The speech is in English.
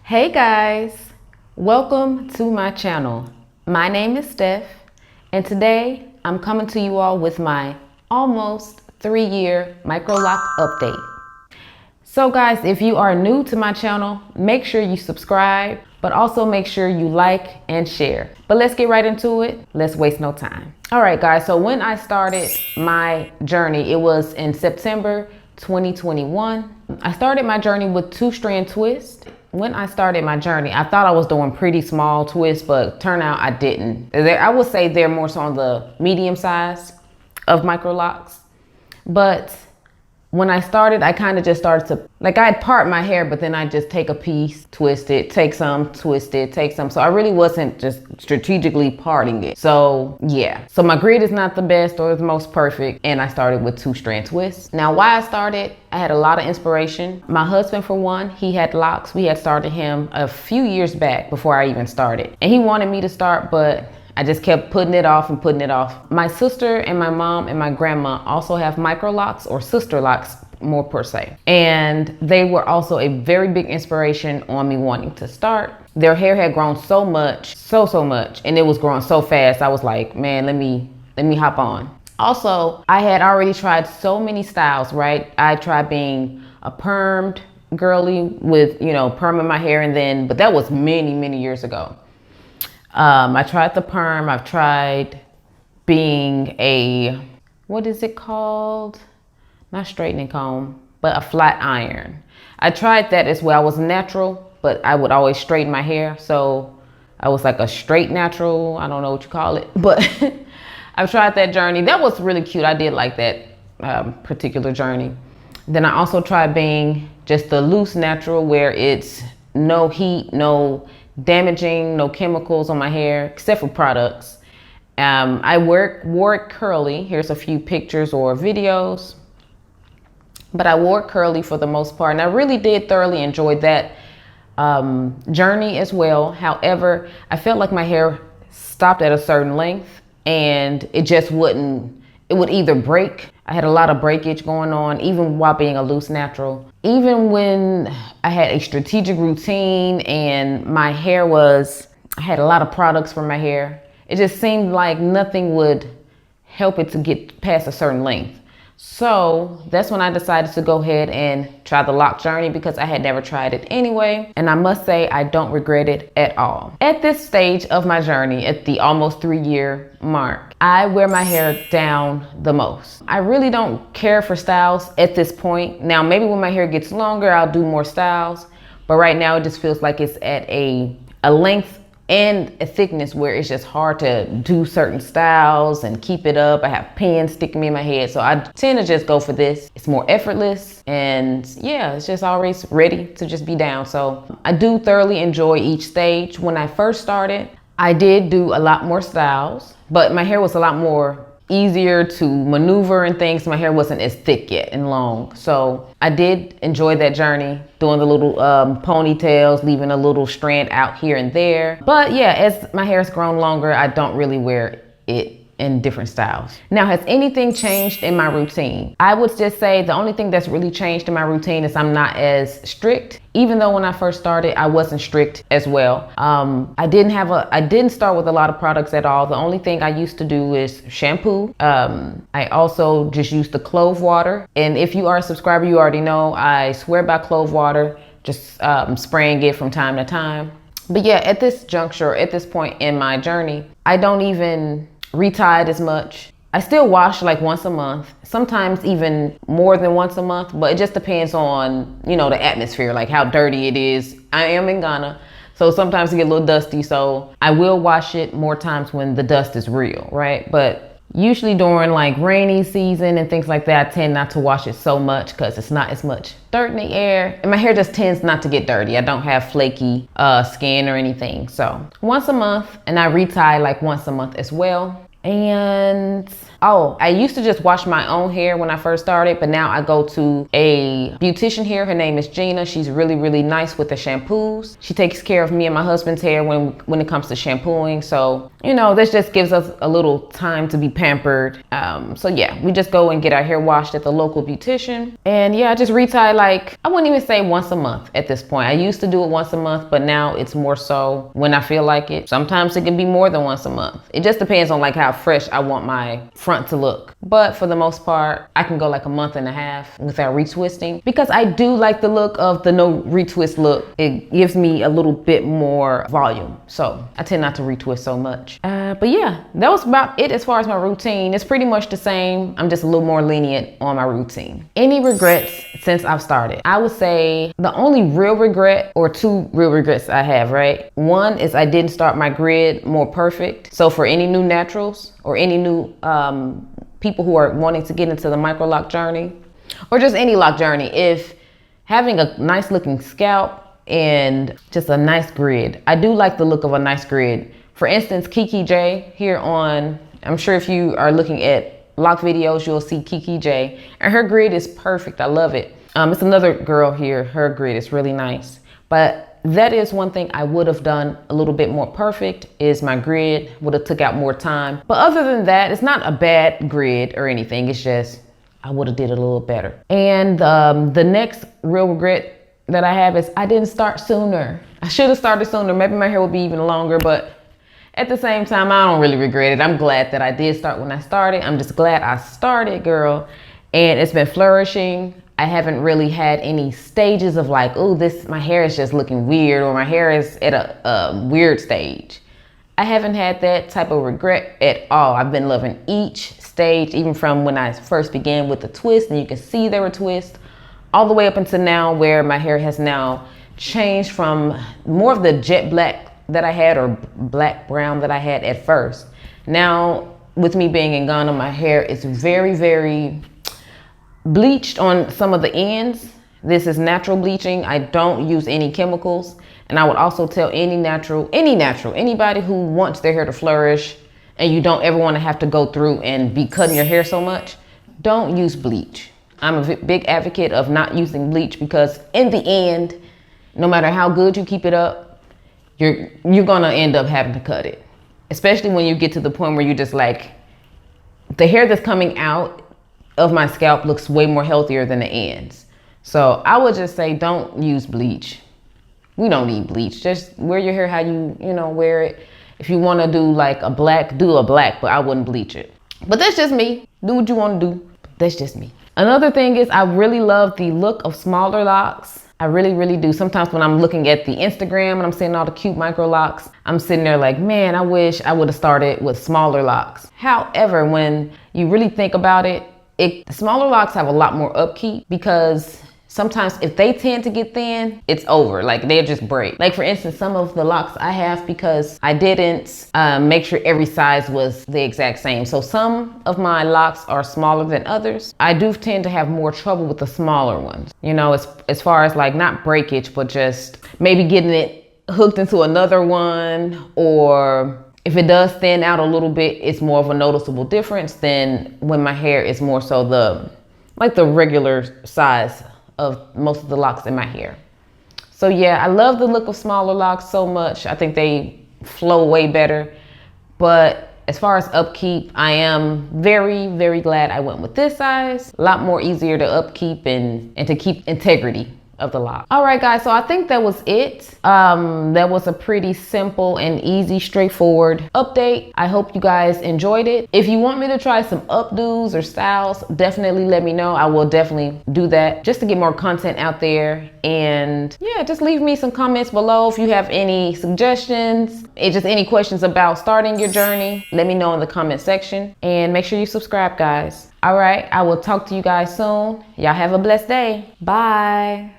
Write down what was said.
Hey guys, welcome to my channel. My name is Steph, and today I'm coming to you all with my almost 3-year Microloc update. So guys, if you are new to my channel, make sure you subscribe, but also make sure you like and share. But let's get right into it. Let's waste no time. All right guys, so when I started my journey, it was in September 2021. I started my journey with 2-strand twist. When I started my journey, I thought I was doing pretty small twists, but turned out I didn't. I would say they're more so on the medium size of Microlocs. But when I started, I kind of just started to, I'd part my hair, but then I'd just take a piece, twist it, take some, twist it, take some. So I really wasn't just strategically parting it. So yeah, so my grid is not the best or the most perfect. And I started with 2-strand twists. Now why I started, I had a lot of inspiration. My husband, for one, he had locks. We had started him a few years back before I even started. And he wanted me to start, but I just kept putting it off and putting it off. My sister and my mom and my grandma also have Microlocs, or sister locks more per se. And they were also a very big inspiration on me wanting to start. Their hair had grown so much, so much, and it was growing so fast. I was like, man, let me hop on. Also, I had already tried so many styles, right? I tried being a permed girly with, perming my hair, but that was many years ago. I tried the perm. I've tried being a, what is it called? Not straightening comb, but a flat iron. I tried that as well. I was natural, but I would always straighten my hair. So I was like a straight natural. I don't know what you call it, but I've tried that journey. That was really cute. I did like that particular journey. Then I also tried being just the loose natural, where it's no heat, no damaging, no chemicals on my hair, except for products. I wore it curly. Here's a few pictures or videos. But I wore it curly for the most part. And I really did thoroughly enjoy that journey as well. However, I felt like my hair stopped at a certain length and it just wouldn't, it would either break. I had a lot of breakage going on, even while being a loose natural. Even when I had a strategic routine and my hair I had a lot of products for my hair, it just seemed like nothing would help it to get past a certain length. So that's when I decided to go ahead and try the lock journey, because I had never tried it anyway. And I must say, I don't regret it at all. At this stage of my journey, at the almost 3-year mark, I wear my hair down the most. I really don't care for styles at this point. Now, maybe when my hair gets longer, I'll do more styles. But right now, it just feels like it's at a length and a thickness where it's just hard to do certain styles and keep it up. I have pins sticking me in my head, so I tend to just go for this. It's more effortless, and yeah, it's just always ready to just be down. So I do thoroughly enjoy each stage. When I first started, I did do a lot more styles, but my hair was a lot more easier to maneuver and things. My hair wasn't as thick yet and long. So I did enjoy that journey, doing the little ponytails, leaving a little strand out here and there. But yeah, as my hair's grown longer, I don't really wear it in different styles. Now, has anything changed in my routine? I would just say the only thing that's really changed in my routine is I'm not as strict. Even though when I first started, I wasn't strict as well. I didn't start with a lot of products at all. The only thing I used to do is shampoo. I also just used the clove water. And if you are a subscriber, you already know I swear by clove water, just spraying it from time to time. But yeah, at this juncture, at this point in my journey, I don't even retie it as much. I still wash like once a month, sometimes even more than once a month, but it just depends on, the atmosphere, like how dirty it is. I am in Ghana, so sometimes it get a little dusty, so I will wash it more times when the dust is real, right? But usually during like rainy season and things like that, I tend not to wash it so much because it's not as much dirt in the air, and my hair just tends not to get dirty. I don't have flaky skin or anything. So once a month, and I retie like once a month as well. And Oh, I used to just wash my own hair when I first started, but now I go to a beautician here. Her name is Gina. She's really, really nice with the shampoos. She takes care of me and my husband's hair when it comes to shampooing. So, you know, this just gives us a little time to be pampered. So yeah, we just go and get our hair washed at the local beautician. And yeah, I just retie like, I wouldn't even say once a month at this point. I used to do it once a month, but now it's more so when I feel like it. Sometimes it can be more than once a month. It just depends on like how fresh I want my front to look. But for the most part, I can go like a month and a half without retwisting because I do like the look of the no retwist look. It gives me a little bit more volume. So I tend not to retwist so much. But yeah, that was about it as far as my routine. It's pretty much the same. I'm just a little more lenient on my routine. Any regrets since I've started? I would say the only real regret, or two real regrets I have, right? One is I didn't start my grid more perfect. So for any new naturals or any new people who are wanting to get into the Microloc journey, or just any lock journey, if having a nice looking scalp and just a nice grid. I do like the look of a nice grid. For instance, Kiki J here on, I'm sure if you are looking at lock videos, you'll see Kiki J, and her grid is perfect. I love it. It's another girl here. Her grid is really nice. But that is one thing I would have done a little bit more perfect, is my grid would have took out more time. But other than that, it's not a bad grid or anything. It's just, I would have did it a little better. And the next real regret that I have is I didn't start sooner. I should have started sooner. Maybe my hair would be even longer, but at the same time, I don't really regret it. I'm glad that I did start when I started. I'm just glad I started, girl. And it's been flourishing. I haven't really had any stages of like, oh, my hair is just looking weird, or my hair is at a weird stage. I haven't had that type of regret at all. I've been loving each stage, even from when I first began with the twist, and you can see there were twists, all the way up until now, where my hair has now changed from more of the jet black that I had, or black brown that I had at first. Now, with me being in Ghana, my hair is very, very bleached on some of the ends. This is natural bleaching. I don't use any chemicals. And I would also tell anybody who wants their hair to flourish and you don't ever want to have to go through and be cutting your hair so much, don't use bleach. I'm a big advocate of not using bleach, because in the end, no matter how good you keep it up, you're gonna end up having to cut it. Especially when you get to the point where you're just like, the hair that's coming out of my scalp looks way more healthier than the ends. So I would just say, don't use bleach. We don't need bleach. Just wear your hair how you wear it. If you want to do like a black, do a black, but I wouldn't bleach it. But that's just me. Do what you want to do. That's just me. Another thing is, I really love the look of smaller locks. I really, really do. Sometimes when I'm looking at the Instagram and I'm seeing all the cute micro locks, I'm sitting there like, man, I wish I would have started with smaller locks. However, when you really think about it, smaller locks have a lot more upkeep, because sometimes if they tend to get thin, it's over. Like, they'll just break. Like, for instance, some of the locks I have, because I didn't make sure every size was the exact same. So some of my locks are smaller than others. I do tend to have more trouble with the smaller ones. You know, as far as like, not breakage, but just maybe getting it hooked into another one, or if it does thin out a little bit, it's more of a noticeable difference than when my hair is more so the regular size of most of the locks in my hair. So yeah, I love the look of smaller locks so much. I think they flow way better. But as far as upkeep, I am very, very glad I went with this size. A lot more easier to upkeep and to keep integrity of the lock. All right, guys, so I think that was it. That was a pretty simple and easy, straightforward update. I hope you guys enjoyed it. If you want me to try some updos or styles, definitely let me know. I will definitely do that, just to get more content out there. And yeah, just leave me some comments below if you have any suggestions, just any questions about starting your journey. Let me know in the comment section, and make sure you subscribe, guys. All right, I will talk to you guys soon. Y'all have a blessed day. Bye.